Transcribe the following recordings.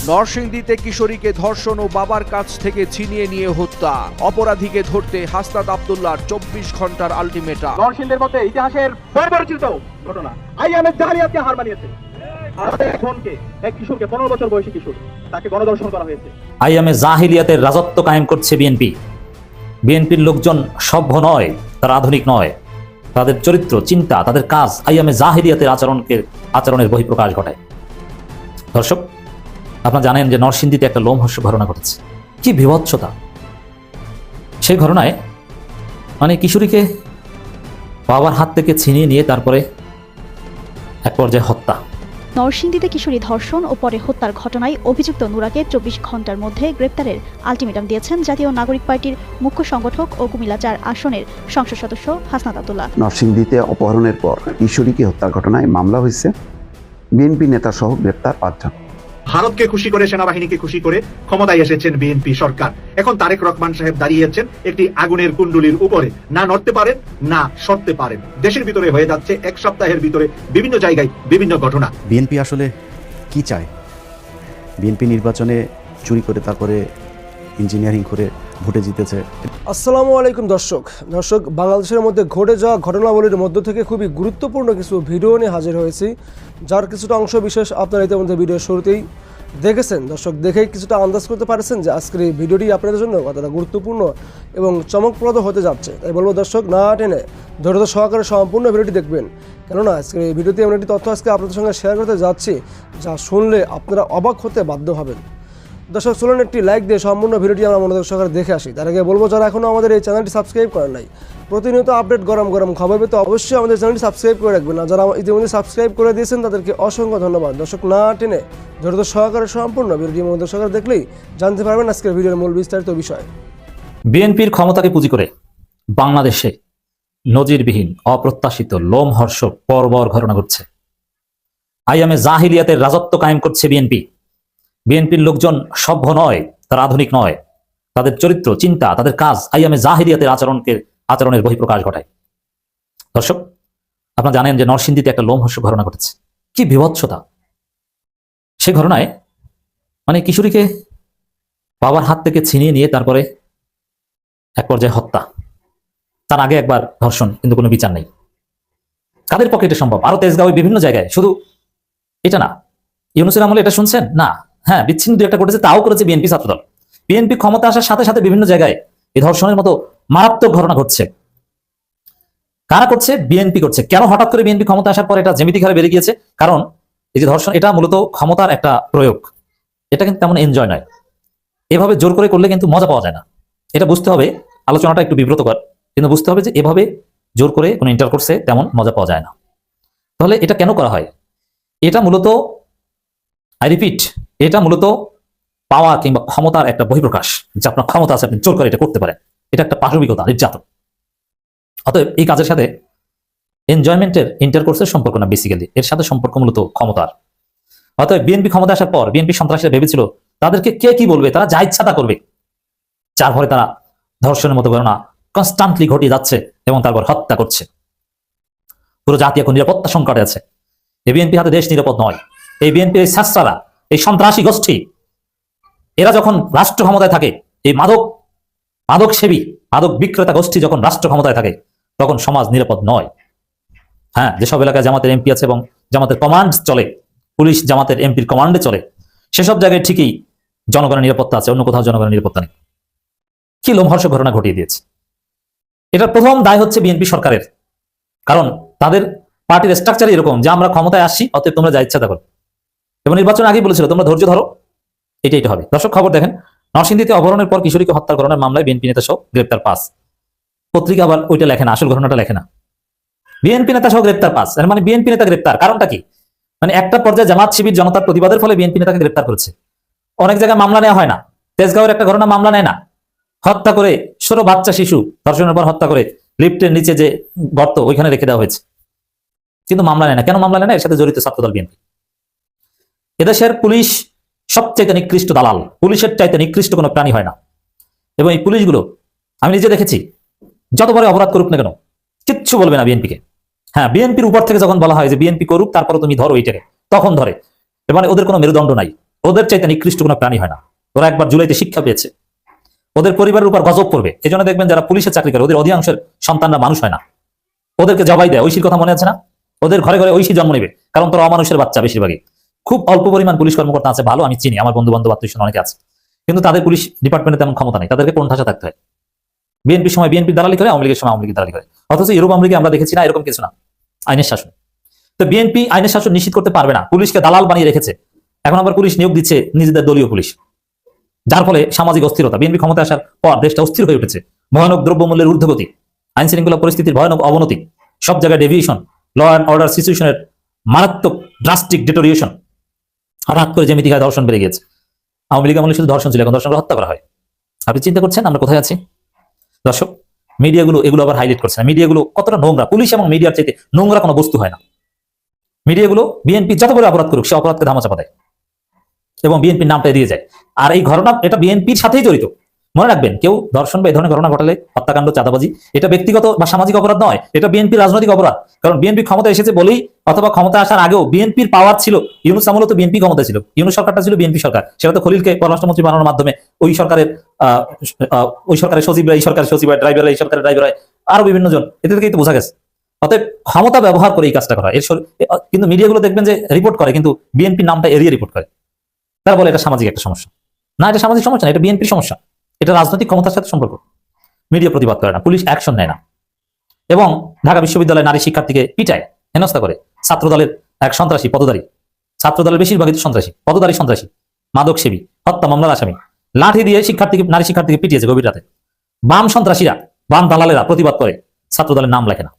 নরসিংদীতে কিশোরীকে ধর্ষণ ও বাবার কাছ থেকে ছিনিয়ে নিয়ে হত্যা, অপরাধীকে ধরতে হাসনাত আব্দুল্লাহর 24 ঘন্টার আলটিমেটাম। নরসিংদীর মধ্যে ইতিহাসের পরিবর্তিত ঘটনা আইএমএস জাহিলিয়াতকে হার মানিয়েছে। এক কিশোরকে 15 বছর বয়সী কিশোর, তাকে গণধর্ষণ করা হয়েছে। আইএমএস জাহিলিয়াতের রাজত্ব কায়েম করছে বিএনপি। বিএনপির লোকজন সভ্য নয়, তারা আধুনিক নয়, তাদের চরিত্র, চিন্তা, তাদের কাজ আইএমএস জাহিলিয়াতের আচরণের বহিঃপ্রকাশ ঘটায়। দর্শক, আপনারা জানেন যে নরসিংদীতে একটা লোমহর্ষক ঘটনা ঘটেছে। কি বীভৎসতা! সেই ঘটনায় কিশোরীকে বাবার হাত থেকে ছিনিয়ে নিয়ে তারপরে এক পর্যায়ে হত্যা। নরসিংদীতে কিশোরী ধর্ষণ ও পরে হত্যার ঘটনায় অভিযুক্ত নুরাকে 24 ঘন্টার মধ্যে গ্রেপ্তারের আলটিমেটাম দিয়েছেন জাতীয় নাগরিক পার্টির মুখ্য সংগঠক ও কুমিল্লা 4 আসনের সংসদ সদস্য হাসনাত আব্দুল্লাহ। নরসিংদীতে অপহরণের পর কিশোরীকে হত্যার ঘটনায় মামলা হয়েছে। বিএনপি নেতা সহ গ্রেপ্তার 5 জন। ভারতকে খুশি করে, সেনাবাহিনীকে খুশি করে ক্ষমতায় এসেছেন বিএনপি সরকার। এখন তারেক রহমান সাহেব দাঁড়িয়েছেন একটি আগুনের কুণ্ডুলির উপরে, না নড়তে পারেন না সরতে পারেন। দেশের ভিতরে হয়ে যাচ্ছে এক সপ্তাহের ভিতরে বিভিন্ন জায়গায় বিভিন্ন ঘটনা। বিএনপি আসলে কি চায়? বিএনপি নির্বাচনে চুরি করে তারপরে ইঞ্জিনিয়ারিং করে ভোটে জিতেছে। আসসালামু আলাইকুম দর্শক, বাংলাদেশের মধ্যে ঘটে যাওয়া ঘটনাবলীর মধ্য থেকে খুবই গুরুত্বপূর্ণ কিছু ভিডিও নিয়ে হাজির হয়েছি, যার কিছুটা অংশ বিশেষ আপনারা ইতিমধ্যে ভিডিওর শুরুতেই দেখেছেন। দর্শক, দেখেই কিছুটা আন্দাজ করতে পারছেন যে আজকের এই ভিডিওটি আপনাদের জন্য কতটা গুরুত্বপূর্ণ এবং চমকপ্রদ হতে যাচ্ছে। তাই বলবো দর্শক, না টেনে ধৈর্য সহকারে সম্পূর্ণ ভিডিওটি দেখবেন, কেননা আজকের এই ভিডিওতে এমন একটি তথ্য আজকে আপনাদের সঙ্গে শেয়ার করতে যাচ্ছি যা শুনলে আপনারা অবাক হতে বাধ্য হবেন। দর্শক, চলুন একটি লাইক দিয়ে সম্পূর্ণ ভিডিওটি আমরা মনোযোগ সহকারে দেখে আসি। তার আগে বলবো, যারা এখনও আমাদের এই চ্যানেলটি সাবস্ক্রাইব করেন নাই, প্রতিনিয়ত আপডেট গরম খবর পেতে অবশ্যই আমাদের চ্যানেলটি সাবস্ক্রাইব করে রাখবেন। আর যারা ইতিমধ্যে সাবস্ক্রাইব করে দিয়েছেন তাদেরকে অসংখ্য ধন্যবাদ। দর্শক, না টেনে ধৈর্য সহকারে সম্পূর্ণ ভিডিওটি মনোযোগ সহকারে দেখলেই জানতে পারবেন আজকের ভিডিওর মূল বিস্তারিত বিষয়। বিএনপির ক্ষমতাকে পুঁজি করে বাংলাদেশে নজিরবিহীন, অপ্রত্যাশিত, লোমহর্ষক বর্বর ঘটনা ঘটছে। আইএমএস জাহিলিয়াতের রাজত্ব কায়েম করছে বিএনপি। বিএনপির লোকজন সভ্য নয়, তারা আধুনিক নয়, তাদের চরিত্র, চিন্তা, তাদের কাজ আইএমএস জাহিলিয়াতের আচরণের বহিঃপ্রকাশ ঘটায়। দর্শক, আপনারা জানেন যে নরসিংদীতে একটা লোমহর্ষক ঘটনা ঘটেছে। কি বীভৎসতা! সেই ঘটনায় কিশোরীকে বাবার হাত থেকে ছিনিয়ে নিয়ে তারপরে এক পর্যায়ে হত্যা, তার আগে একবার ধর্ষণ, কিন্তু কোনো বিচার নেই। কাদের পক্ষে এটা সম্ভব? আরো তেজগাঁওয়ে বিভিন্ন জায়গায়, শুধু এটা না। ইউনূসের আমলে এটা শুনছেন না? হ্যাঁ, বিচ্ছিন্ন দু একটা ঘটেছে, তাও করেছে বিএনপি ছাত্রদল। বিএনপি ক্ষমতা আসার সাথে সাথে বিভিন্ন জায়গায় এই ধর্ষণের মতো মারাত্মক ঘটনা ঘটছে। কারা করছে? বিএনপি করছে। কেন হঠাৎ করে বিএনপি ক্ষমতা আসার পর এটা জ্যামিতিক হারে বেড়ে গিয়েছে? কারণ এই যে ধর্ষণ, এটা মূলত ক্ষমতার একটা প্রয়োগ। এটা কিন্তু তেমন এনজয় নয়। এভাবে জোর করে করলে কিন্তু মজা পাওয়া যায় না। এটা বুঝতে হবে। আলোচনাটা একটু বিব্রতকর, কিন্তু বুঝতে হবে যে এভাবে জোর করে কোনো ইন্টারকোর্সে তেমন মজা পাওয়া যায় না। তাহলে এটা কেন করা হয়? এটা মূলত, আই রিপিট, এটা মূলত পাওয়া কিংবা ক্ষমতার একটা বহিঃপ্রকাশ, যে আপনার ক্ষমতা আছে, আপনি জোর করে এটা করতে পারেন। এটা একটা পাশবিকতা, নির্যাতন। অতএব এই কাজের সাথে এনজয়মেন্টের, ইন্টারকোর্সের সম্পর্ক না, বেসিক্যালি এর সাথে সম্পর্ক মূলত ক্ষমতার। অতএব বিএনপি ক্ষমতা আসার পর বিএনপি সন্ত্রাসীরা ভেবেছিল তাদেরকে কে কি বলবে, তারা যা ইচ্ছা তা করবে, যার ফলে তারা ধর্ষণের মতো ঘটনা কনস্ট্যান্টলি ঘটিয়ে যাচ্ছে এবং তারপর হত্যা করছে। পুরো জাতি এখন নিরাপত্তা সংকটে আছে। এই বিএনপি হাতে দেশ নিরাপদ নয়। এই বিএনপির এই ছাত্ররা, এই সন্ত্রাসী গোষ্ঠী, এরা যখন রাষ্ট্র ক্ষমতায় থাকে, এই মাদক সেবী, মাদক বিক্রেতা গোষ্ঠী যখন রাষ্ট্র ক্ষমতায় থাকে, তখন সমাজ নিরাপদ নয়। হ্যাঁ, যেসব এলাকায় জামাতের এমপি আছে এবং জামাতের কমান্ড চলে, পুলিশ জামাতের এমপির কমান্ডে চলে, সেসব জায়গায় ঠিকই জনগণের নিরাপত্তা আছে, অন্য কোথাও জনগণের নিরাপত্তা নেই। কি লোমহর্ষক ঘটনা ঘটিয়ে দিয়েছে। এটার প্রথম দায় হচ্ছে বিএনপি সরকারের। কারণ তাদের পার্টির স্ট্রাকচার এরকম যে আমরা ক্ষমতায় আসছি, অতএব তোমরা যা ইচ্ছা তা করো। এবং নির্বাচন আগেই বলেছিল তোমরা ধৈর্য ধরো, এটা হবে। দর্শক, খবর দেখেন, নরসিংদীতে অপহরণের পর কিশোরীকে হত্যার ঘটনার মামলায় বিএনপি নেতা সহ গ্রেপ্তার 5। পত্রিকা আবার ওইটা লেখে না, আসল ঘটনাটা লেখে না। বিএনপি নেতা সহ গ্রেপ্তার 5, মানে বিএনপি নেতা গ্রেপ্তার। কারণটা কি? একটা পর্যায়ে জামাত শিবির জনতার প্রতিবাদের ফলে বিএনপি নেতাকে গ্রেপ্তার করেছে। অনেক জায়গায় মামলা নেওয়া হয় না। তেজগাঁওয়ের একটা ঘটনা মামলা নেয় না, হত্যা করে 16 বাচ্চা শিশু ধর্ষণের পর হত্যা করে লিফটের নিচে যে গর্ত, ওইখানে রেখে দেওয়া হয়েছে, কিন্তু মামলা নেয় না। কেন মামলা নেয় না? এর সাথে জড়িত ছাত্রদল বিএনপি। এদেশের পুলিশ সবচাইতে নিকৃষ্ট দালাল। পুলিশের চাইতে নিকৃষ্ট কোনো প্রাণী হয় না। এবং এই পুলিশগুলো আমি নিজে দেখেছি, যত বড় অপরাধ করুক না কেন, কিচ্ছু বলবে না বিএনপিকে। হ্যাঁ, বিএনপির উপর থেকে যখন বলা হয় যে বিএনপি করুক, তারপরে তুমি ধরো এইটাকে, তখন ধরে। ওদের কোনো মেরুদণ্ড নাই। ওদের চাইতে নিকৃষ্ট কোনো প্রাণী হয় না। ওরা একবার জুলাইতে শিক্ষা পেয়েছে, ওদের পরিবারের উপর গজব পড়বে। এই জন্য দেখবেন যারা পুলিশের চাকরি করে ওদের অধিকাংশের সন্তানরা মানুষ হয় না, ওদেরকে জবাই দেয়। ঐশীর কথা মনে আছে না? ওদের ঘরে ঘরে ঐশী জন্ম নেবে, কারণ তোরা অমানুষের বাচ্চা বেশিরভাগই। খুব অল্প পরিমাণ পুলিশ কর্মকর্তা আছে ভালো, আমি চিনি, আমার বন্ধু বান্ধব আত্মীয় অনেকে আছে, কিন্তু তাদের পুলিশ ডিপার্টমেন্টে তেমন ক্ষমতা নেই, তাদেরকে কোন ঠাসা থাকতে হয়। বিএনপির সময় বিএনপি দালালি করে, আওয়ামী লীগের সময় আওয়ামী লীগ দালালি করে। অথচ ইউরোপ আমেরিকা আমরা দেখেছি না এরকম কিছু না, আইনের শাসন। তো বিএনপি আইনের শাসন নিশ্চিত করতে পারবে না, পুলিশকে দালাল বানিয়ে রেখেছে। এখন আবার পুলিশ নিয়োগ দিচ্ছে নিজেদের দলীয় পুলিশ, যার ফলে সামাজিক অস্থিরতা। বিএনপি ক্ষমতা আসার পর দেশটা অস্থির হয়ে উঠেছে, ভয়ানক দ্রব্যমূল্যের ঊর্ধ্বগতি, আইন শৃঙ্খলা পরিস্থিতির ভয়ানক অবনতি, সব জায়গায় ডেভিয়েশন, ল অ্যান্ড অর্ডার সিচুয়েশনের মারাত্মক ড্রাস্টিক ডিটোরিয়েশন। হঠাৎ করে যেমিতি গায়ে ধর্ষণ বেড়ে গেছে। আওয়ামী লীগ আমলে শুধু ধর্ষণ ছিল, এখন ধর্ষণ করে হত্যা করা হয়। আপনি চিন্তা করছেন আমরা কোথায় আছি? দর্শক, মিডিয়াগুলো এগুলো আবার হাইলাইট করছে না। মিডিয়াগুলো কতটা নোংরা, পুলিশ এবং মিডিয়ার চাইতে নোংরা কোনো বস্তু হয় না। মিডিয়াগুলো বিএনপি যত বড় অপরাধ করুক সে অপরাধকে ধামাচাপা দেয় এবং বিএনপির নামটা এড়িয়ে যায়। আর এই ঘটনা এটা বিএনপির সাথেই জড়িত। মনে রাখবেন, কেউ ধর্ষণ বা এই ধরনের ঘটনা ঘটালে, হত্যাকাণ্ড, চাঁদাবাজি, এটা ব্যক্তিগত বা সামাজিক অপরাধ নয়, এটা বিএনপির রাজনৈতিক অপরাধ। কারণ বিএনপি ক্ষমতা এসেছে বলেই, অথবা ক্ষমতা আসার আগেও বিএনপির পাওয়ার ছিল। ইউনূস আমলে তো বিএনপি ক্ষমতা ছিল, ইউনূস সরকারটা ছিল বিএনপি সরকার, সেটা তো খলিলকে পররাষ্ট্রমন্ত্রী বানানোর মাধ্যমে ওই সরকারের সচিবরা, এই সরকারের সচিব হয়, ড্রাইভার, এই সরকারের ড্রাইভার হয়, আরো বিভিন্ন জন, এতে থেকেই তো বোঝা গেছে। অতএব ক্ষমতা ব্যবহার করে এই কাজটা করা। কিন্তু মিডিয়াগুলো দেখবেন যে রিপোর্ট করে, কিন্তু বিএনপির নামটা এড়িয়ে রিপোর্ট করে। তারা বলে এটা সামাজিক একটা সমস্যা। না, এটা সামাজিক সমস্যা না, এটা বিএনপির সমস্যা, এটা রাজনৈতিক ক্ষমতার সাথে সম্পর্ক। মিডিয়া প্রতিবাদ করে না, পুলিশ অ্যাকশন নেয় না, এবং ঢাকা বিশ্ববিদ্যালয়ের নারী শিক্ষার্থীকে পিটায়, হেনস্থা করে। ছাত্রদলের এক সন্ত্রাসী পদধারী, ছাত্রদলের বেশিরভাগই সন্ত্রাসী, পদধারী সন্ত্রাসী, মাদক সেবী, হত্যা মামলার আসামি, লাঠি দিয়ে নারী শিক্ষার্থীকে পিটিয়েছে গভীর রাতে। বাম সন্ত্রাসীরা, বাম দালালেরা প্রতিবাদ করে, ছাত্রদলের নাম লেখে না।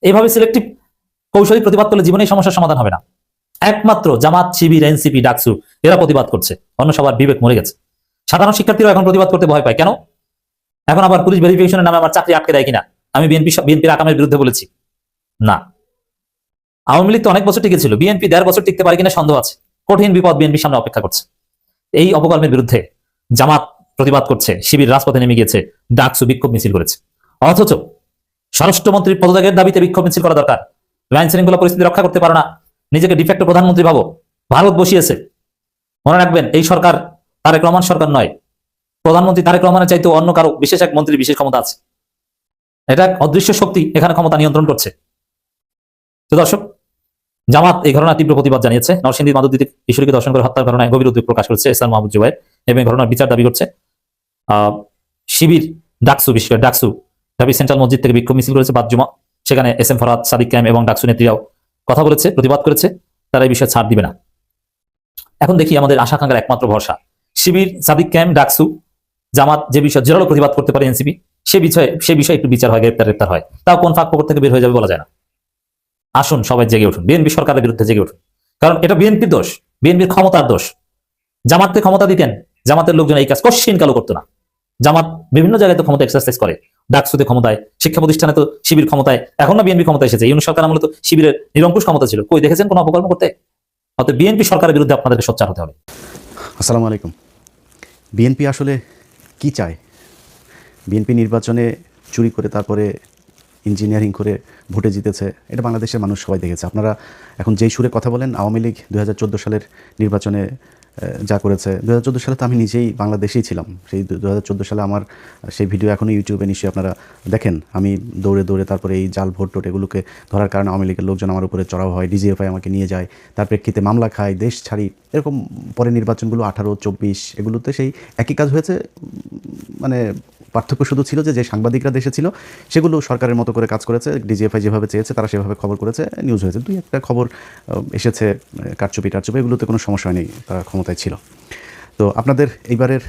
এইভাবে সিলেক্টিভ কৌশলী প্রতিবাদ করলে জীবনে এই সমস্যার সমাধান হবে না। একমাত্র জামাত, শিবির, এনসিপি, ডাকসু এরা প্রতিবাদ করছে, অন্য সবার বিবেক মরে গেছে। সাধারণ শিক্ষার্থীরা এখন প্রতিবাদ করতে ভয় পায়। কেন? এখন আবার পুলিশ ভেরিফিকেশনের নামে আমার চাকরি আটকে দেয় কিনা। আমি বিএনপির আকামের বিরুদ্ধে বলেছি না। আওয়ামী লীগ তো অনেক বছর টিকেছিল, বিএনপি 1.5 বছর টিকতে পারে কিনা সন্দেহ আছে। কঠিন বিপদ বিএনপির সামনে অপেক্ষা করছে। এই অপকর্মের বিরুদ্ধে জামাত প্রতিবাদ করছে, শিবির রাজপথে নেমে গিয়েছে, ডাকসু বিক্ষোভ মিছিল করেছে। অথচ স্বরাষ্ট্রমন্ত্রীর পদত্যাগের দাবিতে বিক্ষোভ মিছিল করা দরকার। আইন শৃঙ্খলা পরিস্থিতি রক্ষা করতে পারো না, নিজেকে ডিফেক্ট প্রধানমন্ত্রী ভাবো, ভারত বসিয়েছে। মনে রাখবেন, এই সরকার তারেক রহমান সরকার নয়, প্রধানমন্ত্রী তারেক রহমানের চাইতে অন্য কারো বিশেষ এক মন্ত্রীর বিশেষ ক্ষমতা আছে। এটা অদৃশ্য শক্তি এখানে ক্ষমতা নিয়ন্ত্রণ করছে। তো দর্শক, জামাত এই ঘটনার তীব্র প্রতিবাদ জানিয়েছে। নরসিংদীর মাধবদীতে কিশোরীকে ধর্ষণ করে হত্যার ঘটনায় গভীর উদ্বেগ প্রকাশ করেছে ইসলাম মাহমুদ জুবায়ের এবং ঘটনার বিচার দাবি করছে। শিবির, ডাকসু, বিশেষ করে ডাকসু ঢাবি সেন্ট্রাল মসজিদ থেকে বিক্ষোভ মিছিল করেছে বাদ জুমা। সেখানে এস এম ফরহাদ, সাদিক ক্যাম এবং ডাকসু নেত্রীরাও কথা বলেছে, প্রতিবাদ করেছে। তারা এই বিষয়ে ছাড় দিবে না। এখন দেখি আমাদের আশাকাঙ্ক্ষার একমাত্র ভরসা শিবির, সাদিক ক্যাম, ডাকসু, জামাত যে বিষয়ে জোরালো প্রতিবাদ করতে পারে এনসিপি, সে বিষয়ে একটু বিচার হয়, গ্রেপ্তার হয়। তাও কোন ফাঁক ফোকর থেকে বের হয়ে যাবে বলা যায় না। আসুন সবাই জেগে উঠুন, বিএনপি সরকারের বিরুদ্ধে জেগে উঠুন, কারণ এটা বিএনপির দোষ, বিএনপির ক্ষমতার দোষ। জামাতকে ক্ষমতা দিতেন, জামাতের লোকজন এই কাজ কোশ্চিন কালো করতো না। জামাত বিভিন্ন জায়গায় তো ক্ষমতা এক্সারসাইজ করে, ডাকসুতে ক্ষমতায়, শিক্ষা প্রতিষ্ঠানে তো শিবির ক্ষমতায়, এখন না বিএনপি ক্ষমতা এসেছে। ইউনূস সরকার আমলে তো শিবিরের নিরঙ্কুশ ক্ষমতা ছিল, কই দেখেছেন কোনো অপকর্ম করতে? অতএব বিএনপি সরকারের বিরুদ্ধে আপনাদেরকে সোচ্চার হতে হবে। আসসালামু আলাইকুম। বিএনপি আসলে কি চায়? বিএনপি নির্বাচনে চুরি করে তারপরে ইঞ্জিনিয়ারিং করে ভোটে জিতেছে, এটা বাংলাদেশের মানুষ সবাই দেখেছে। আপনারা এখন যেই সুরে কথা বলেন, আওয়ামী লীগ 2014 সালের নির্বাচনে যা করেছে, 2014 সালে তো আমি নিজেই বাংলাদেশেই ছিলাম। সেই 2014 সালে আমার সেই ভিডিও এখনও ইউটিউবে নিশ্চয়ই আপনারা দেখেন। আমি দৌড়ে দৌড়ে তারপরে এই জাল ভোট টোট এগুলোকে ধরার কারণে আওয়ামী লীগের লোকজন আমার উপরে চড়াও হয়, ডিজিএফআই আমাকে নিয়ে যায়, তার প্রেক্ষিতে মামলা খায়, দেশ ছাড়ি। এরকম পরে নির্বাচনগুলো 18, 24 এগুলোতে সেই একই কাজ হয়েছে। মানে পার্থক্য শুধু ছিল যে সাংবাদিকরা দেশে ছিল সেগুলো সরকারের মতো করে কাজ করেছে, ডিজিএফআই যেভাবে চেয়েছে তারা সেভাবে খবর করেছে, নিউজ হয়েছে। 2-1টা খবর এসেছে কারচুপি টারচুপি, এগুলোতে কোনো সমস্যা নেই, তারা ক্ষমতায় ছিল। তো আপনাদের এইবারের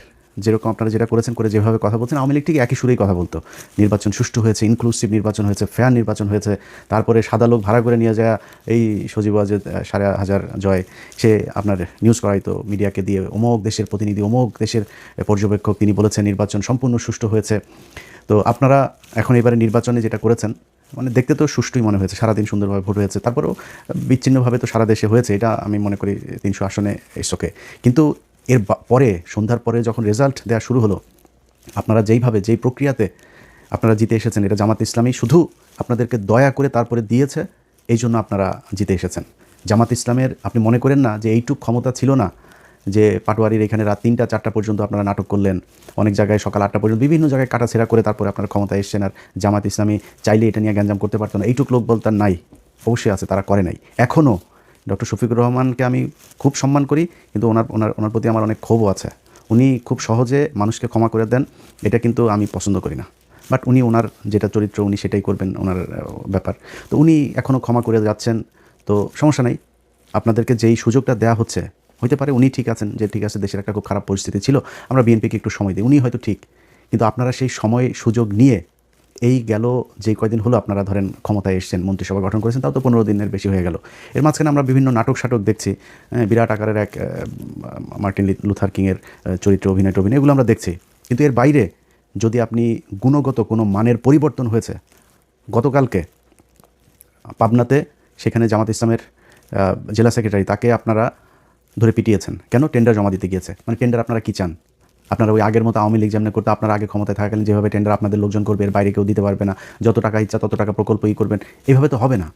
যেরকম আপনারা যেটা করেছেন করে যেভাবে কথা বলছেন, আওয়ামী লীগ ঠিক একই সুরেই কথা বলতো। নির্বাচন সুষ্ঠু হয়েছে, ইনক্লুসিভ নির্বাচন হয়েছে, ফেয়ার নির্বাচন হয়েছে। তারপরে সাদা লোক ভাড়া করে নিয়ে যায় এই সজীব ওয়াজেদ 5,500 জয়, সে আপনার নিউজ করাইতো মিডিয়াকে দিয়ে, অমুক দেশের প্রতিনিধি, অমুক দেশের পর্যবেক্ষক, তিনি বলেছেন নির্বাচন সম্পূর্ণ সুষ্ঠু হয়েছে। তো আপনারা এখন এবারে নির্বাচনে যেটা করেছেন, মানে দেখতে তো সুষ্ঠুই মনে হয়েছে, সারাদিন সুন্দরভাবে ভোট হয়েছে। তারপরেও বিচ্ছিন্নভাবে তো সারা দেশে হয়েছে, এটা আমি মনে করি 300 আসনে এসোকে। কিন্তু এর পরে সন্ধ্যার পরে যখন রেজাল্ট দেওয়া শুরু হলো, আপনারা যেই প্রক্রিয়াতে আপনারা জিতে এসেছেন, এটা জামাত ইসলামী শুধু আপনাদেরকে দয়া করে তারপরে দিয়েছে, এই জন্য আপনারা জিতে এসেছেন। জামাত ইসলামের আপনি মনে করেন না যে এইটুক ক্ষমতা ছিল না যে পাটোয়ারির এখানে রাত 3টা 4টা পর্যন্ত আপনারা নাটক করলেন, অনেক জায়গায় সকাল 8টা পর্যন্ত বিভিন্ন জায়গায় কাটাছেড়া করে তারপরে আপনারা ক্ষমতায় এসছেন, আর জামাত ইসলামী চাইলে এটা নিয়ে গ্যাঞ্জাম করতে পারতো না, এইটুক লোক বলতার নাই, অবশ্যই আছে, তারা করে নাই। এখনও ডক্টর শফিকুর রহমানকে আমি খুব সম্মান করি, কিন্তু ওনার প্রতি আমার অনেক ক্ষোভও আছে। উনি খুব সহজে মানুষকে ক্ষমা করে দেন, এটা কিন্তু আমি পছন্দ করি না। বাট উনি ওনার যেটা চরিত্র উনি সেটাই করবেন, ওনার ব্যাপার। তো উনি এখনও ক্ষমা করে যাচ্ছেন, তো সমস্যা নাই। আপনাদেরকে যেই সুযোগটা দেওয়া হচ্ছে, হইতে পারে উনি ঠিক আছেন, যে ঠিক আছে দেশের একটা খুব খারাপ পরিস্থিতি ছিল, আমরা বিএনপিকে একটু সময় দিই, উনি হয়তো ঠিক, কিন্তু আপনারা সেই সময় সুযোগ নিয়ে এই গেল যে কয়দিন হলো আপনারা ধরেন ক্ষমতায় এসেছেন, মন্ত্রিসভা গঠন করেছেন, তাও তো 15 দিনের বেশি হয়ে গেল। এর মাঝখানে আমরা বিভিন্ন নাটক দেখছি, বিরাট আকারের এক মার্টিন লুথার কিংয়ের চরিত্র অভিনয় এগুলো আমরা দেখছি, কিন্তু এর বাইরে যদি আপনি গুণগত কোনো মানের পরিবর্তন হয়েছে, গতকালকে পাবনাতে সেখানে জামাত ইসলামের জেলা সেক্রেটারি, তাকে আপনারা ধরে পিটিয়েছেন কেন? টেন্ডার জমা দিতে গিয়েছে। মানে টেন্ডার আপনারা কী চান? আপনারা ওই আগের মতো আওয়ামী লীগ যেমন করতে, আপনারা আগে ক্ষমতায় থাকাকালীন যেভাবে টেন্ডার আপনাদের লোকজন করবে, এর বাইরে কেউ দিতে পারবে না, যত টাকা ইচ্ছা তত টাকা প্রকল্প করবেন, এইভাবে তো হবে না।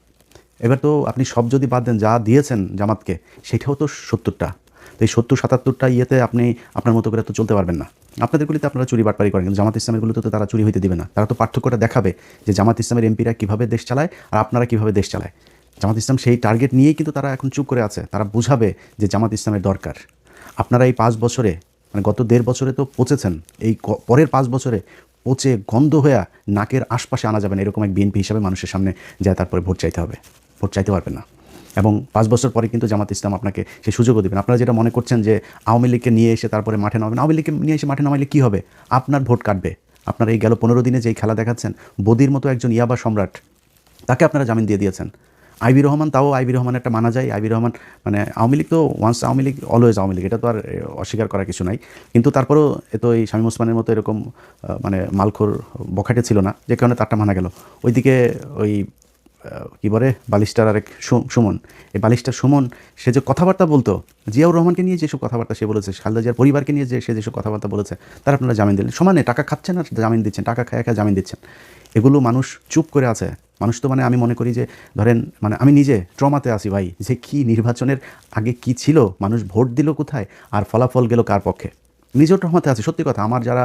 এবার তো আপনি সব যদি বাদ দেন, যা দিয়েছেন জামাতকে সেটাও তো 70টা, তো এই 70-77টা ইয়েতে আপনি আপনার মতো করে তো চলতে পারবেন না। আপনাদেরগুলিতে আপনারা চুরি বাটপারি করেন, কিন্তু জামাত ইসলামেরগুলোতে তো তারা চুরি হইতে দিবে না। তারা তো পার্থক্যটা দেখাবে যে জামাত ইসলামের এমপিরা কীভাবে দেশ চালায় আর আপনারা কীভাবে দেশ চালায়। জামাত ইসলাম সেই টার্গেট নিয়েই কিন্তু তারা এখন চুপ করে আছে। তারা বুঝাবে যে জামাত ইসলামের দরকার। আপনারা এই 5 বছরে, মানে গত 1.5 বছরে তো পচেছেন, এই পরের 5 বছরে পচে গন্ধ হয়ে নাকের আশপাশে আনা যাবে না, এরকম এক বিএনপি হিসাবে মানুষের সামনে যায়, তারপরে ভোট চাইতে হবে। ভোট চাইতে পারবেন না, এবং 5 বছর পরে কিন্তু জামাত ইসলাম আপনাকে সেই সুযোগও দেবেন। আপনারা যেটা মনে করছেন যে আওয়ামী লীগকে নিয়ে এসে তারপরে মাঠে নামাবেন, আওয়ামী লীগকে নিয়ে এসে মাঠে নামাইলে কী হবে? আপনার ভোট কাটবে। আপনারা এই গেল 15 দিনে যেই খেলা দেখাচ্ছেন, বদির মতো একজন ইয়াবা সম্রাট, তাকে আপনারা জামিন দিয়ে দিয়েছেন। আইবি রহমান, তাও আইবি রহমান একটা মানা যায়। আইবি রহমান মানে আওয়ামী লীগ তো ওয়ান্স আওয়ামী লীগ অলওয়েজ আওয়ামী লীগ, এটা তো আর অস্বীকার করার কিছু নাই। কিন্তু তারপরেও এত এই শামীম ওসমানের মতো এরকম মানে মালখোর বখাটে ছিল না, যে কারণে তারটা মানা গেল। ওইদিকে ওই কী বলে বালিস্টার আরেক সুমন, এই বালিস্টার সুমন, সে যে কথাবার্তা বলতো, জিয়াউর রহমানকে নিয়ে যেসব কথাবার্তা সে বলেছে, খালেদা জিয়ার পরিবারকে নিয়ে সে যেসব কথাবার্তা বলেছে, তার আপনারা জামিন দিলেন। সমানে টাকা খাচ্ছেন আর জামিন দিচ্ছেন, টাকা খায় জামিন দিচ্ছেন। এগুলো মানুষ চুপ করে আছে। মানুষ তো মানে আমি মনে করি যে ধরেন, মানে আমি নিজে ট্রমাতে আছি ভাই, যে কি নির্বাচনের আগে কি ছিল, মানুষ ভোট দিল কোথায় আর ফলাফল গেল কার পক্ষে। নিজেও ট্রমাতে আছে, সত্যি কথা। আমার যারা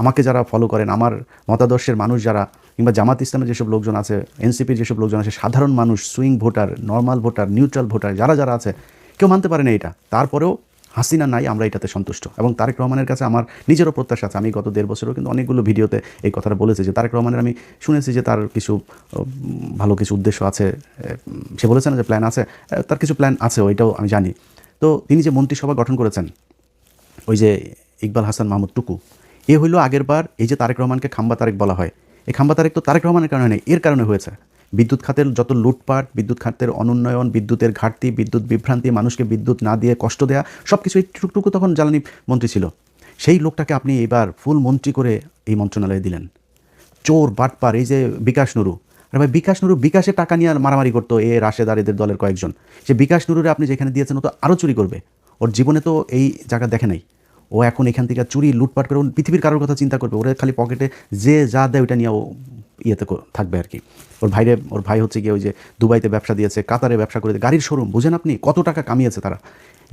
আমাকে যারা ফলো করেন, আমার মতাদর্শের মানুষ যারা, কিংবা জামাত ইসলামের যেসব লোকজন আছে, এনসিপির যেসব লোকজন আছে, সাধারণ মানুষ, swing voter, normal voter, neutral voter, যারা আছে, কেউ মানতে পারে না এটা। তারপরেও হাসিনা নাই, আমরা এটাতে সন্তুষ্ট। এবং তারেক রহমানের কাছে আমার নিজেরও প্রত্যাশা আছে। আমি গত 1.5 বছরেও কিন্তু অনেকগুলো ভিডিওতে এই কথাটা বলেছি যে তারেক রহমানের, আমি শুনেছি যে তার কিছু ভালো কিছু উদ্দেশ্য আছে, সে বলেছেন যে প্ল্যান আছে, তার কিছু প্ল্যান আছে, ওইটাও আমি জানি। তো তিনি যে মন্ত্রিসভা গঠন করেছেন, ওই যে ইকবাল হাসান মাহমুদ টুকু, এ হইল আগের বার এই যে তারেক রহমানকে খাম্বা তারেক বলা হয়, এই খাম্বা তারেক তো তারেক রহমানের কারণে নেই, এর কারণে হয়েছে। বিদ্যুৎ খাতের যত লুটপাট, বিদ্যুৎ খাতের অনুন্নয়ন, বিদ্যুতের ঘাটতি, বিদ্যুৎ বিভ্রান্তি, মানুষকে বিদ্যুৎ না দিয়ে কষ্ট দেয়া, সব কিছু এই টুকটুকু তখন জ্বালানি মন্ত্রী ছিল। সেই লোকটাকে আপনি এবার ফুল মন্ত্রী করে এই মন্ত্রণালয়ে দিলেন। চোর বাটপার, এই যে বিকাশ নুরু, আরে ভাই বিকাশ নুরু বিকাশের টাকা নিয়ে মারামারি করতো এ রাশেদার এদের দলের কয়েকজন। সে বিকাশ নুরুরে আপনি যেখানে দিয়েছেন ও তো আরও চুরি করবে, ওর জীবনে তো এই জায়গা দেখে নাই। ও এখন এখান থেকে চুরি লুটপাট করে পৃথিবীর কারোর কথা চিন্তা করবে, ওরা খালি পকেটে যে যা দেয় ওইটা নিয়ে ও ইয়েতে থাকবে আর কি। ওর ভাই হচ্ছে গিয়ে ওই যে দুবাইতে ব্যবসা দিয়েছে, কাতারে ব্যবসা করে, গাড়ির শোরুম, বুঝেন আপনি কত টাকা কামিয়েছে তারা।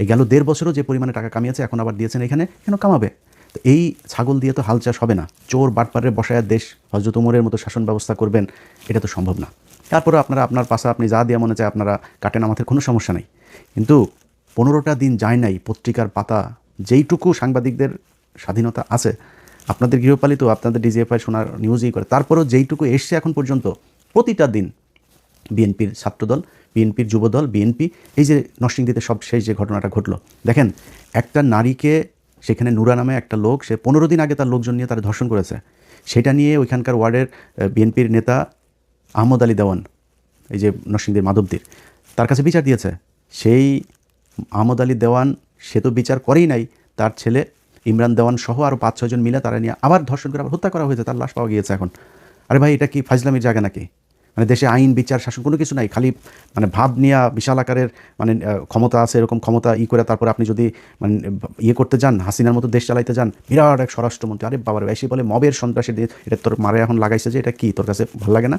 এই গেল 1.5 বছরও যে পরিমাণে টাকা কামিয়েছে, এখন আবার দিয়েছেন এখানে, কেন কামাবে? তো এই ছাগল দিয়ে তো হাল চাষ হবে না। চোর বাটপারের বসায় দেশ হযরত ওমরের মতো শাসন ব্যবস্থা করবেন, এটা তো সম্ভব না। তারপরে আপনারা আপনার পাশা আপনি যা দিয়ে মনে চায় আপনারা কাটেন, আমাদের কোনো সমস্যা নেই। কিন্তু 15টা দিন যায় নাই, পত্রিকার পাতা যেইটুকু সাংবাদিকদের স্বাধীনতা আছে, আপনাদের গৃহপালিত, আপনাদের ডিজিএফআই শোনার নিউজই করে, তারপরেও যেইটুকু এসছে এখন পর্যন্ত, প্রতিটা দিন বিএনপির ছাত্রদল, বিএনপির যুবদল, বিএনপি, এই যে নরসিংদীতে সব শেষ যে ঘটনাটা ঘটলো, দেখেন একটা নারীকে সেখানে নুরা নামে একটা লোক, সে 15 দিন আগে তার লোকজন নিয়ে তারা ধর্ষণ করেছে, সেটা নিয়ে ওইখানকার ওয়ার্ডের বিএনপির নেতা আহমদ আলী দেওয়ান, এই যে নরসিংদীর মাধবদীর, তার কাছে বিচার দিয়েছে। সেই আহমদ আলী দেওয়ান সে তো বিচার করেই নাই, তার ছেলে ইমরান দেওয়ান সহ আরও 5-6 জন মিলে তারা নিয়ে আবার ধর্ষণ করে আবার হত্যা করা হয়েছে, তার লাশ পাওয়া গিয়েছে এখন। আরে ভাই, এটা কি ফাজলামির জায়গা নাকি? মানে দেশে আইন বিচার শাসন কোনো কিছু নাই, খালি মানে ভাব নিয়ে বিশাল আকারের মানে ক্ষমতা আছে, এরকম ক্ষমতা করে তারপরে আপনি যদি মানে করতে যান, হাসিনার মতো দেশ চালাইতে যান, বিরাট এক স্বরাষ্ট্রমন্ত্রী, আরে বাবার বেশি বলে মবের সন্ত্রাসী দিয়ে, এটা তোর মারে এখন লাগাইছে যে, এটা কি তোর কাছে ভালো লাগে না?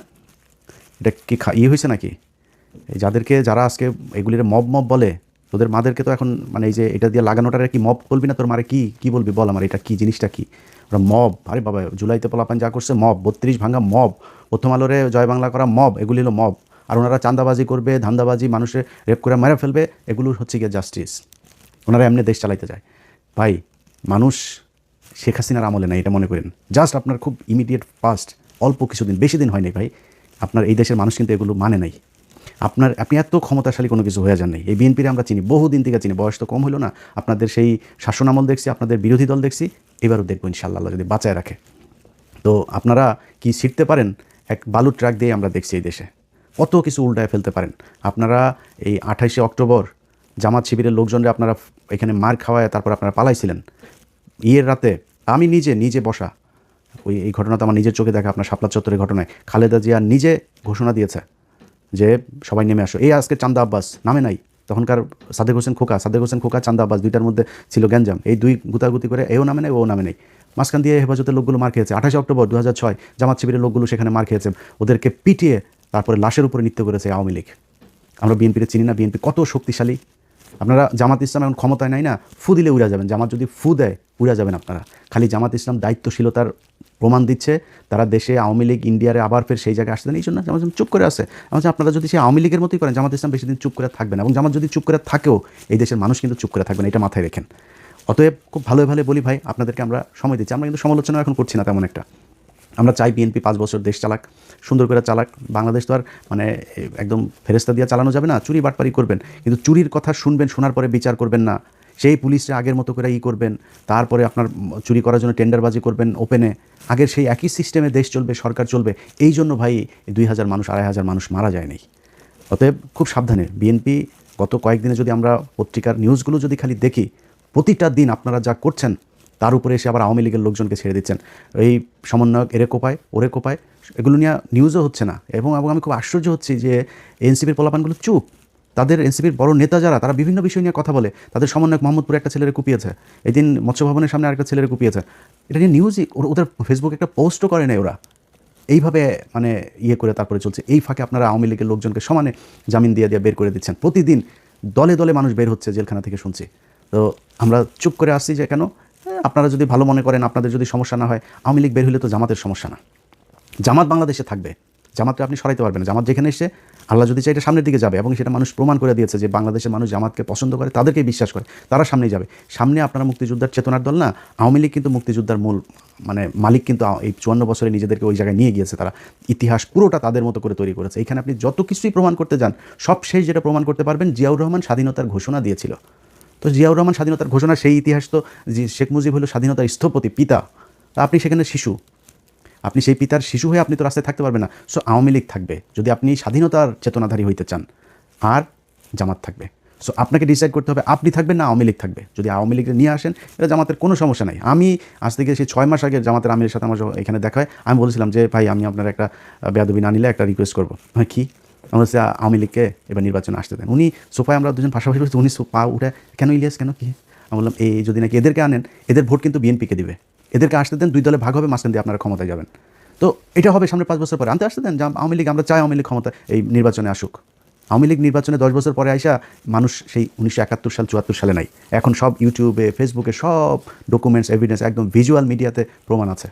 এটা কি হয়েছে নাকি? এই যারা আজকে এগুলির মব বলে, তোদের মাদেরকে তো এখন মানে এই যে এটা দিয়ে লাগানোটার কি মব বলবি না, তোর মারে কি বলবি বল, আমার এটা কি জিনিসটা কি, ওরা মব। আরে বাবা, জুলাইতে পোলাপান যা করছে মব, 32 ভাঙা মব, প্রথম আলোরে জয় বাংলা করা মব, এগুলি হলো মব। আর ওনারা চাঁদাবাজি করবে, ধান্দাবাজি, মানুষের রেপ করে মেরে ফেলবে, এগুলো হচ্ছে গিয়ে জাস্টিস। ওনারা এমনি দেশ চালাইতে যায়। ভাই, মানুষ শেখ হাসিনার আমলে নাই, এটা মনে করেন। জাস্ট আপনার খুব ইমিডিয়েট পাস্ট, অল্প কিছুদিন, বেশি দিন হয়নি ভাই, আপনার এই দেশের মানুষ কিন্তু এগুলো মানে নাই। আপনি এত ক্ষমতাশালী কোনো কিছু হয়ে যান নাই। এই বিএনপির আমরা চিনি, বহুদিন থেকে চিনি, বয়স তো কম হলো না। আপনাদের সেই শাসন আমল দেখছি, আপনাদের বিরোধী দল দেখছি, এবারও দেখবো ইনশাআল্লাহ যদি বাঁচায় রাখে। তো আপনারা কি শিখতে পারেন? এক বালুর ট্রাক দিয়ে আমরা দেখছি এই দেশে কত কিছু উল্টায় ফেলতে পারেন। আপনারা এই 28শে অক্টোবর জামাত শিবিরের লোকজনরা আপনারা এখানে মার খাওয়ায় তারপর আপনারা পালাইছিলেন। ইয়ের রাতে আমি নিজে বসা, এই ঘটনা তো আমার নিজের চোখে দেখা, আপনার শাপলা চত্বরের ঘটনায় খালেদা জিয়া নিজে ঘোষণা দিয়েছে যে সবাই নেমে আসো। এই আজকে চান্দা আব্বাস নামে নাই, তখনকার সাদেক হোসেন খোকা চান্দা আব্বাস, দুইটার মধ্যে ছিল গ্যাঞ্জাম, এই দুই গুতাগুতি করে এও নামে নাই ও নামে নাই। মাঝখান দিয়ে হেফাজতের লোকগুলো মার খেয়েছে। 28শে অক্টোবর 2006 জামাত শিবিরের লোকগুলো সেখানে মার খেয়েছে, ওদেরকে পিটিয়ে তারপরে লাশের উপরে নৃত্য করেছে আওয়ামী লীগ। আমরা বিএনপিকে চিনি না? বিএনপি কত শক্তিশালী। আপনারা জামাত ইসলাম এখন ক্ষমতায় নাই না, ফু দিলে উড়া যাবেন। জামাত যদি ফু দেয় উড়া যাবেন আপনারা। খালি জামাত ইসলাম দায়িত্বশীলতার প্রমাণ দিচ্ছে, তারা দেশে আওয়ামী লীগ ইন্ডিয়ারে আবার ফের সেই জায়গায় আসতেন, এই জন্য জামাত চুপ করে আছে। আপনারা যদি সেই আওয়ামী লীগের মতোই করেন, জামাত ইসলাম বেশি দিন চুপ করে থাকবে না, এবং জামাত যদি চুপ করে থাকেও এই দেশের মানুষ কিন্তু চুপ করে থাকবে না, এটা মাথায় রেখেন। অতএব খুব ভালো বলি ভাই, আপনাদেরকে আমরা সময় দিচ্ছি, আমরা কিন্তু সমালোচনা এখন করছি না তেমন একটা। আমরা চাই বিএনপি 5 বছর দেশ চালাক, সুন্দর করে চালাক। বাংলাদেশ তো আর মানে একদম ফেরেস্তা দিয়ে চালানো যাবে না, চুরি বাটপারি করবেন, কিন্তু চুরির কথা শুনবেন, শোনার পরে বিচার করবেন না। সেই পুলিশরা আগের মতো করে করবেন, তারপরে আপনার চুরি করার জন্য টেন্ডারবাজি করবেন ওপেনে। আগের সেই একই সিস্টেমে দেশ চলবে, সরকার চলবে। এই জন্য ভাই 2000 মানুষ 2500 মানুষ মারা যায়নি। অতএব খুব সাবধানে বিএনপি। গত কয়েকদিনে যদি আমরা পত্রিকার নিউজগুলো যদি খালি দেখি, প্রতিটা দিন আপনারা যা করছেন তার উপরে এসে আবার আওয়ামী লীগের লোকজনকে ছেড়ে দিচ্ছেন। এই সমন্বয়ক এরে কোপায় ওরে কোপায়, এগুলো নিয়ে নিউজও হচ্ছে না। এবং আমি খুব আশ্চর্য হচ্ছি যে এনসিপির পোলাপানগুলো চুপ। তাদের এনসিপির বড় নেতা যারা, তারা বিভিন্ন বিষয় নিয়ে কথা বলে। তাদের সমন্বয়ক মোহাম্মদপুরে একটা ছেলেরে কুপিয়েছে, এদিন মৎস্য ভবনের সামনে আরেকটা ছেলেরে কুপিয়েছে। এটা নিয়ে নিউজই, ওদের ফেসবুকে একটা পোস্টও করে নেই ওরা। এইভাবে মানে করে তারপরে চলছে। এই ফাঁকে আপনারা আওয়ামী লীগের লোকজনকে সমানে জামিন দিয়ে বের করে দিচ্ছেন। প্রতিদিন দলে দলে মানুষ বের হচ্ছে জেলখানা থেকে, শুনছি। তো আমরা চুপ করে আসছি যে কেন? আপনারা যদি ভালো মনে করেন, আপনাদের যদি সমস্যা না হয়, আওয়ামী লীগ বের হলে তো জামাতের সমস্যা না। জামাত বাংলাদেশে থাকবে, জামাতকে আপনি সরাইতে পারবেন না। জামাত যেখানে এসে আল্লাহ যদি চাই এটা সামনের দিকে যাবে, এবং সেটা মানুষ প্রমাণ করে দিয়েছে যে বাংলাদেশের মানুষ জামাতকে পছন্দ করে, তাদেরকেই বিশ্বাস করে, তারা সামনেই যাবে। সামনে আপনারা মুক্তিযোদ্ধার চেতনার দল না, আওয়ামী লীগ কিন্তু মুক্তিযোদ্ধার মূল মানে মালিক, কিন্তু এই 54 বছরে নিজেদেরকে ওই জায়গায় নিয়ে গিয়েছে। তারা ইতিহাস পুরোটা তাদের মতো করে তৈরি করেছে। এখানে আপনি যত কিছুই প্রমাণ করতে যান, সব শেষ যেটা প্রমাণ করতে পারবেন, জিয়াউর রহমান স্বাধীনতার ঘোষণা দিয়েছিল। তো জিয়াউর রহমান স্বাধীনতার ঘোষণা, সেই ইতিহাস তো শেখ মুজিব হলো স্বাধীনতার স্থপতি, পিতা। তা আপনি সেখানে শিশু, আপনি সেই পিতার শিশু হয়ে আপনি তো রাস্তায় থাকতে পারবেন না। সো আওয়ামী লীগ থাকবে যদি আপনি স্বাধীনতার চেতনাধারী হইতে চান, আর জামাত থাকবে। সো আপনাকে ডিসাইড করতে হবে আপনি থাকবেন না আওয়ামী লীগ থাকবে। যদি আওয়ামী লীগকে নিয়ে আসেন, এটা জামাতের কোনো সমস্যা নাই। আমি আজ থেকে সেই 6 মাস আগে জামাতের আমিরের সাথে আমার এখানে দেখা হয়, আমি বলেছিলাম যে ভাই, আমি আপনার একটা বেয়াদবি না নিলে একটা রিকোয়েস্ট করবো। হ্যাঁ, কি? আমরা হচ্ছে আওয়ামী লীগকে এবার নির্বাচনে আসতে দেন। উনি সোফায় আমরা দুজন পাশাপাশি বসে, উনি পা উঠে, কেন ইলিয়াস, কেন কি? আমি বললাম এই যদি নাকি এদেরকে আনেন, এদের ভোট কিন্তু বিএনপিকে দিবে, এদেরকে আসতে দেন, 2 দলে ভাগ হবে, মাঝখান দিয়ে আপনারা ক্ষমতায় যাবেন। তো এটা হবে সামনে 5 বছর পরে, আনতে আসতে দেন আওয়ামী লীগ। আমরা চাই আওয়ামী লীগ ক্ষমতা এই নির্বাচনে আসুক। আওয়ামী লীগ নির্বাচনে 10 বছর পরে আইসা মানুষ সেই 1971 সাল 74 সালে নাই, এখন সব ইউটিউবে, ফেসবুকে সব ডকুমেন্টস, এভিডেন্স, একদম ভিজুয়াল মিডিয়াতে প্রমাণ আছে।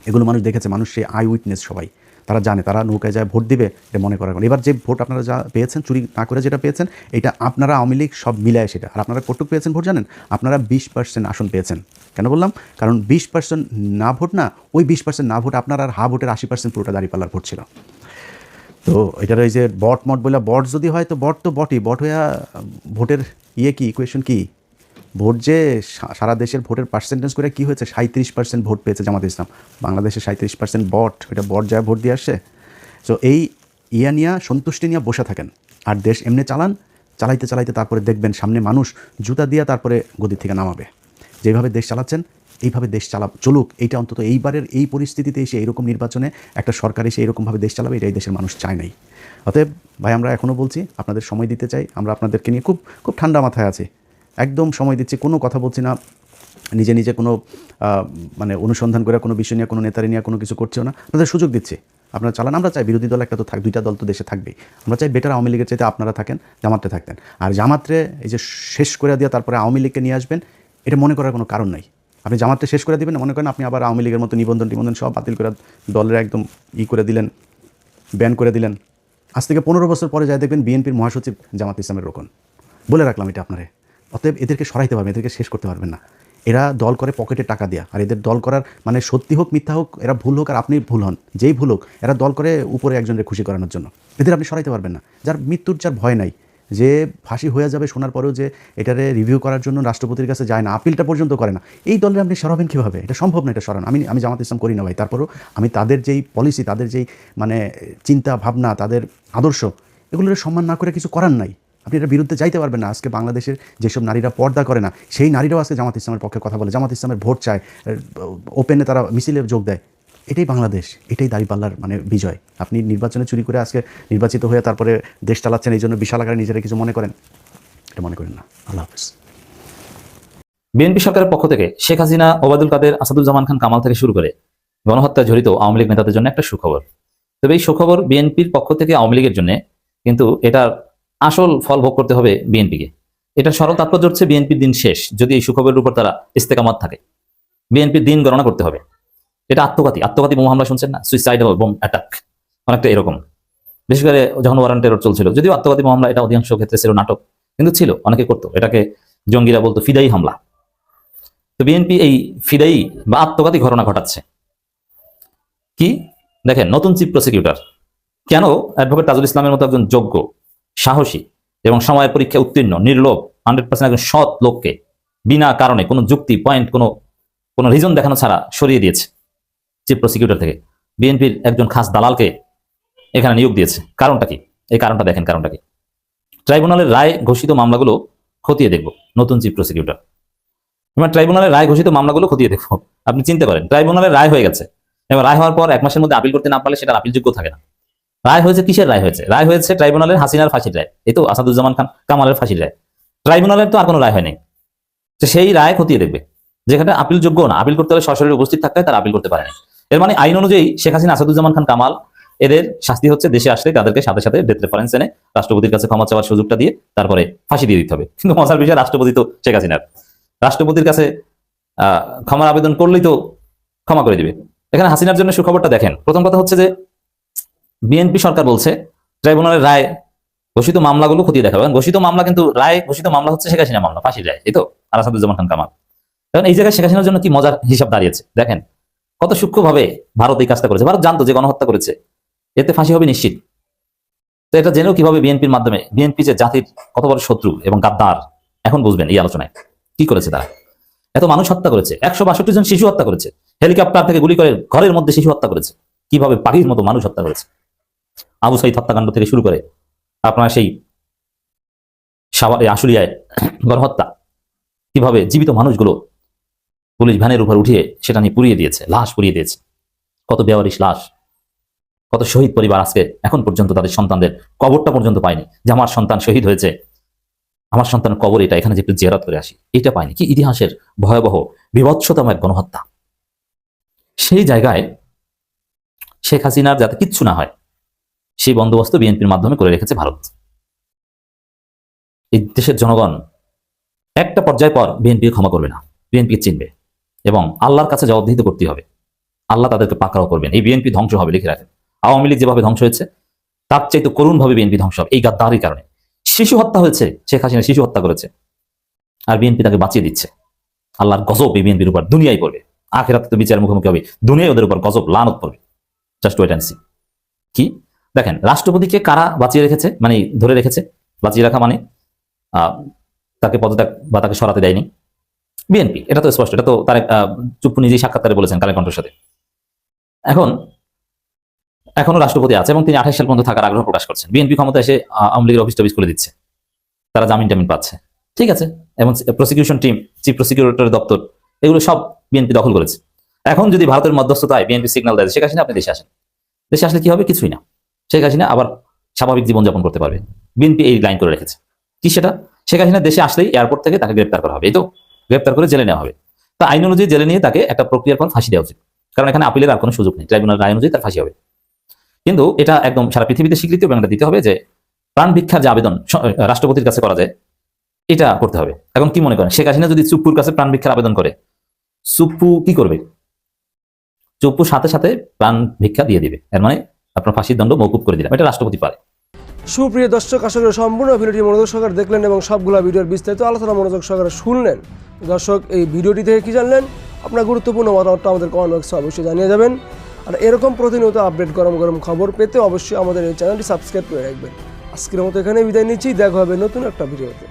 এগুলো মানুষ দেখেছে, মানুষ সেই আই উইটনেস সবাই, তারা জানে, তারা নৌকায় যায় ভোট দিবে, এটা মনে করার কথা। এবার যে ভোট আপনারা যা পেয়েছেন, চুরি না করে যেটা পেয়েছেন, এটা আপনারা আওয়ামী লীগ সব মিলায় সেটা। আর আপনারা কতটুকু পেয়েছেন ভোট জানেন? আপনারা 20% আসন পেয়েছেন। কেন বললাম? কারণ 20% না ভোট না, ওই 20% না ভোট আপনার আর হা ভোটের 80% পুরোটা দাঁড়িপাল্লার ভোট ছিল। তো এটার এই যে বট মট বলে, বট যদি হয় তো বট তো বটই, বট হইয়া ভোটের কি ইকুয়েশন কি? ভোট যে সারা দেশের ভোটের পার্সেন্টেজ করে কি হয়েছে, 37% ভোট পেয়েছে জামাত ইসলাম। বাংলাদেশে 37% বট, এটা বট যায় ভোট দিয়ে আসছে। সো এই নিয়ে সন্তুষ্টি নিয়ে বসে থাকেন, আর দেশ এমনি চালাইতে চালাইতে তারপরে দেখবেন সামনে মানুষ জুতা দিয়ে তারপরে গদি থেকে নামাবে। যেভাবে দেশ চালাচ্ছেন এইভাবে দেশ চলুক। এইটা অন্তত এইবারের এই পরিস্থিতিতে এসে এইরকম নির্বাচনে একটা সরকার এসে এইরকমভাবে দেশ চালাবে, এটা এই দেশের মানুষ চায় নাই। অতএব ভাই, আমরা এখনও বলছি, আপনাদের সময় দিতে চাই। আমরা আপনাদেরকে নিয়ে খুব খুব ঠান্ডা মাথায় আছি, একদম সময় দিচ্ছি, কোনো কথা বলছি না, নিজে কোনো মানে অনুসন্ধান করে কোনো বিষয় নিয়ে, কোনো নেতারে নিয়ে কোনো কিছু করছেও না। আপনাদের সুযোগ দিচ্ছি, আপনারা চালান, আমরা চাই বিরোধী দল একটা তো দুইটা দল তো দেশে থাকবেই, আমরা চাই বেটার আওয়ামী লীগের চাইতে আপনারা থাকেন, জামাতে থাকতেন। আর জামাতে এই যে শেষ করে দিয়ে তারপরে আওয়ামী লীগকে নিয়ে আসবেন, এটা মনে করার কোনো কারণ নাই। আপনি জামাতে শেষ করে দিবেন, মনে করেন আপনি আবার আওয়ামী লীগের মতো নিবন্ধন সব বাতিল করে দলের একদম করে দিলেন, ব্যান করে দিলেন। আজ থেকে 15 বছর পরে যাই দেখবেন বিএনপির মহাসচিব জামাত ইসলামের রোকন। বলে রাখলাম এটা আপনারে। অতএব এদেরকে সরাইতে পারবেন, এদেরকে শেষ করতে পারবেন না। এরা দল করে পকেটে টাকা দেয়া, আর এদের দল করার মানে সত্যি হোক মিথ্যা হোক, এরা ভুল হোক আর আপনি ভুল হন, যেই ভুল হোক, এরা দল করে উপরে একজনের খুশি করানোর জন্য। এদের আপনি সরাইতে পারবেন না। যার মৃত্যুর যার ভয় নাই, যে ফাঁসি হয়ে যাবে শোনার পরেও যে এটারে রিভিউ করার জন্য রাষ্ট্রপতির কাছে যায় না, আপিলটা পর্যন্ত করে না, এই দলে আপনি সরাবেন কীভাবে? এটা সম্ভব না, এটা সরান। আমি জামাত ইসলাম করি না ভাই, তারপরেও আমি তাদের যেই পলিসি, তাদের যেই মানে চিন্তা ভাবনা, তাদের আদর্শ, এগুলোর সম্মান না করে কিছু করার নাই। আপনি এটার বিরুদ্ধে যাইতে পারবেন না। আজকে বাংলাদেশের যেসব নারীরা পর্দা করে না, সেই নারীরাও আজকে জামাত ইসলামের পক্ষে কথা বলে, জামাত ইসলামের ভোট চায়, ওপেনে তারা মিছিলে যোগ দেয়। এটাই বাংলাদেশ, এটাই দাঁড়িপাল্লার মানে বিজয়। আপনি নির্বাচনে চুরি করে আজকে নির্বাচিত হয়ে তারপরে দেশ চালাচ্ছেন, এই জন্য বিশাল আকারে নিজেরা কিছু মনে করেন, এটা মনে করেন না। আল্লাহ হাফেজ। বিএনপি সরকারের পক্ষ থেকে শেখ হাসিনা, ওবায়দুল কাদের, আসাদুজ্জামান খান কামাল থেকে শুরু করে গণহত্যায় জড়িত আওয়ামী লীগ নেতাদের জন্য একটা সুখবর। তবে এই সুখবর বিএনপির পক্ষ থেকে আওয়ামী লীগের জন্য, কিন্তু এটার আসল ফল ভোগ করতে হবে বিএনপিকে। এটার সরল তাৎপর্য হচ্ছে বিএনপির দিন শেষ যদি এই সুখবরের উপর তারা ইস্তেকামাত থাকে। বিএনপির দিন গণনা করতে হবে। এটা আত্মঘাতী বোম হামলা শুনছেন না, সুইসাইডাল বোম অ্যাটাক, অনেকটা এরকম। বিশেষ করে যখন ওয়ারান টেরর চলছিল, যদিও আত্মঘাতী বোম হামলা এটা অধিকাংশ ক্ষেত্রে ছিল নাটক, কিন্তু ছিল, অনেকে করতো, এটাকে জঙ্গিরা বলতো ফিদাই হামলা। তো বিএনপি এই ফিদাই বা আত্মঘাতী ঘটনা ঘটাচ্ছে। কি দেখেন, নতুন চিফ প্রসিকিউটর কেন অ্যাডভোকেট তাজুল ইসলামের মতো একজন যোগ্য, সাহসী এবং সময়ের পরীক্ষায় উত্তীর্ণ, নির্লোভ, 100% একজন সৎ লোককে বিনা কারণে কোনো যুক্তি পয়েন্ট, কোনো রিজন দেখানো ছাড়া সরিয়ে দিয়েছে চিফ প্রসিকিউটর থেকে। বিএনপির একজন খাস দালালকে এখানে নিয়োগ দিয়েছে। কারণটা কি? এই কারণটা দেখেন, কারণটা কি? ট্রাইব্যুনালের রায় ঘোষিত মামলাগুলো খতিয়ে দেখব নতুন চিফ প্রসিকিউটর। এবার ট্রাইব্যুনালের রায় ঘোষিত মামলাগুলো খতিয়ে দেখব। আপনি চিন্তা করেন, ট্রাইব্যুনালের রায় হয়ে গেছে, এবার রায় হওয়ার পর 1 মাসের মধ্যে আপিল করতে না পারলে সেটা আপিলযোগ্য থাকে না। রায় হয়েছে কিসের রায় হয়েছে? রায় হয়েছে ট্রাইব্যুনালের হাসিনার ফাঁসির রায়, এই তো আসাদুজ্জামান খান কামালের ফাঁসির রায়। ট্রাইব্যুনালের তো আর কোনো রায় হয়নি, তো সেই রায় খতিয়ে দেখবে। যেখানে আপিল যোগ্য না, আপিল করতে হলে সরাসরি উপস্থিত থাকতে হয়, তারা আপিল করতে পারেনি। এর মানে আইন অনুযায়ী শেখ হাসিনা, আসাদুজ্জামান খান কামাল, এদের শাস্তি হচ্ছে দেশে আসলে তাদেরকে সাথে সাথে ডেথ রেফারেন্স এনে রাষ্ট্রপতির কাছে ক্ষমা চাওয়ার সুযোগটা দিয়ে তারপরে ফাঁসি দিয়ে দিতে হবে। কিন্তু মজার বিষয়, রাষ্ট্রপতি তো শেখ হাসিনার, রাষ্ট্রপতির কাছে ক্ষমার আবেদন করলেই তো ক্ষমা করে দিবে। এখানে হাসিনার জন্য সুখবরটা দেখেন। প্রথম কথা হচ্ছে যে বিএনপি সরকার বলছে ট্রাইব্যুনালের রায় ঘোষিত মামলাগুলো খতিয়ে দেখা হবে। ঘোষিত মামলা, কিন্তু রায় ঘোষিত মামলা হচ্ছে শেখ হাসিনা মামলা, ফাঁসির রায়, এই তো আর আসাদুজ্জামান খান কামাল। কারণ এই জায়গায় শেখ হাসিনার জন্য কি মজার হিসাব দাঁড়িয়েছে দেখেন, কত সূক্ষ্মভাবে ভারত এই কাজটা করেছে। ভারত জানতো যে গণহত্যা করেছে, এতে ফাঁসি হবে নিশ্চিত। তো এটা জেনেও কিভাবে বিএনপির মাধ্যমে, বিএনপি যে জাতির কত বড় শত্রু এবং গাদ্দার, এখন বুঝবেন এই আলোচনায় কি করেছে তারা। এত মানুষ হত্যা করেছে, 162 জন শিশু হত্যা করেছে, হেলিকপ্টার থেকে গুলি করে ঘরের মধ্যে শিশু হত্যা করেছে, কিভাবে পাখির মতো মানুষ হত্যা করেছে। আবু সাইদ হত্যাকাণ্ড থেকে শুরু করে আপনার সেই আশুলিয়ায় গণহত্যা, কিভাবে জীবিত মানুষগুলো পুলিশ ভ্যানের উপর উঠিয়ে সেটা নিয়ে পুড়িয়ে দিয়েছে, লাশ পুড়িয়ে দিয়েছে, কত বেওয়ারিশ লাশ, কত শহীদ পরিবার আজকে এখন পর্যন্ত তাদের সন্তানদের কবরটা পর্যন্ত পায়নি, যে আমার সন্তান শহীদ হয়েছে, আমার সন্তান কবর এটা, এখানে যে একটু জিয়ারত করে আসি, এটা পায়নি। কি ইতিহাসের ভয়াবহ বিভৎসতম এক গণহত্যা। সেই জায়গায় শেখ হাসিনার যাতে কিচ্ছু না হয় সেই বন্দোবস্ত বিএনপির মাধ্যমে করে রেখেছে ভারত। এই দেশের জনগণ একটা পর্যায় পর বিএনপি ক্ষমা করবে না, বিএনপি চিনবে এবং আল্লাহর কাছে জবাবদিহিত করতে হবে। আল্লাহ তাদেরকে পাকড়াও করবেন। এই বিএনপি ধ্বংস হবে, লিখে রাখেন। আওয়ামী লীগ যেভাবে ধ্বংস হয়েছে তার চাইতে করুণ ভাবে বিএনপি ধ্বংস হবে এই গাদ্দারির কারণে। শিশু হত্যা হয়েছে, শেখ হাসিনা শিশু হত্যা করেছে, আর বিএনপি তাকে বাঁচিয়ে দিচ্ছে। আল্লাহর গজব এই বিএনপির উপর দুনিয়ায় পড়বে, আখিরাতে তো বিচারের মুখোমুখি হবে, দুনিয়ায় ওদের উপর গজব লানত পড়বে। Just wait and see. কি দেখেন, রাষ্ট্রপতিকে কারা বাঁচিয়ে রেখেছে, মানে ধরে রেখেছে, বাঁচিয়ে রাখা মানে তাকে পদত্যাগ বা তাকে সরাতে দেয়নি বিএনপি, এটা তো স্পষ্ট। এটা তো তার চুপ্পু নিজেই সাক্ষাৎকারে বলেছেন কালের কণ্ঠের সাথে। এখনো রাষ্ট্রপতি আছে এবং তিনি 28 সাল পর্যন্ত থাকার আগ্রহ প্রকাশ করছেন। বিএনপি ক্ষমতা এসে আওয়ামী লীগের অফিস টফিস খুলে দিচ্ছে, তারা জামিন টামিন পাচ্ছে, ঠিক আছে। এবং প্রসিকিউশন টিম, চিফ প্রসিকিউটরের দপ্তর, এগুলো সব বিএনপি দখল করেছে। এখন যদি ভারতের মধ্যস্থতায় বিএনপি সিগন্যাল দেয় শেখ হাসিনা আপনি দেশে আসেন, দেশে আসলে কি হবে? কিছুই না, শেখ হাসিনা আবার স্বাভাবিক জীবনযাপন করতে পারবে। বিএনপি এই লাইন করে রেখেছে। কি সেটা? শেখ হাসিনা দেশে আসলেই এয়ারপোর্ট থেকে তাকে গ্রেপ্তার করা হবে, এই তো গ্রেপ্তার করে জেলে নেওয়া হবে। তা আইন অনুযায়ী জেলে নিয়ে তাকে একটা প্রক্রিয়ার পর ফাঁসি দেওয়া উচিত, কারণ এখানে আপিলের আর কোনো সুযোগ নেই। ট্রাইব্যুনাল রায় অনুযায়ী তার ফাঁসি হবে। কিন্তু এটা একদম সারা পৃথিবীতে স্বীকৃতি এবং এটা দিতে হবে যে প্রাণ ভিক্ষার যে আবেদন রাষ্ট্রপতির কাছে করা যায় এটা করতে হবে। এখন কি মনে করেন, শেখ হাসিনা যদি চুপ্পুর কাছে প্রাণ ভিক্ষার আবেদন করে, চুপ্পু কি করবে? চুপ্পুর সাথে সাথে প্রাণ ভিক্ষা দিয়ে দিবে, এর মানে আপনার ফাঁসির দণ্ড মওকুফ করে দিলাম, এটা রাষ্ট্রপতি পারে। সুপ্রিয় দর্শক, আশা করি সম্পূর্ণ ভিডিওটি মনোযোগ সহকারে দেখলেন এবং সবগুলো ভিডিওর বিস্তারিত আলোচনা মনোযোগ সহকারে শুনলেন। দর্শক, এই ভিডিওটি থেকে কি জানলেন? আপনার গুরুত্বপূর্ণ মতামতটা আমাদের কমেন্ট বক্সে অবশ্যই জানিয়ে যাবেন। আর এরকম প্রতিনিয়ত আপডেট গরম গরম খবর পেতে অবশ্যই আমাদের এই চ্যানেলটি সাবস্ক্রাইব করে রাখবেন। আজকের মতো এখানে বিদায় নিচ্ছি, দেখা হবে নতুন একটা ভিডিওতে।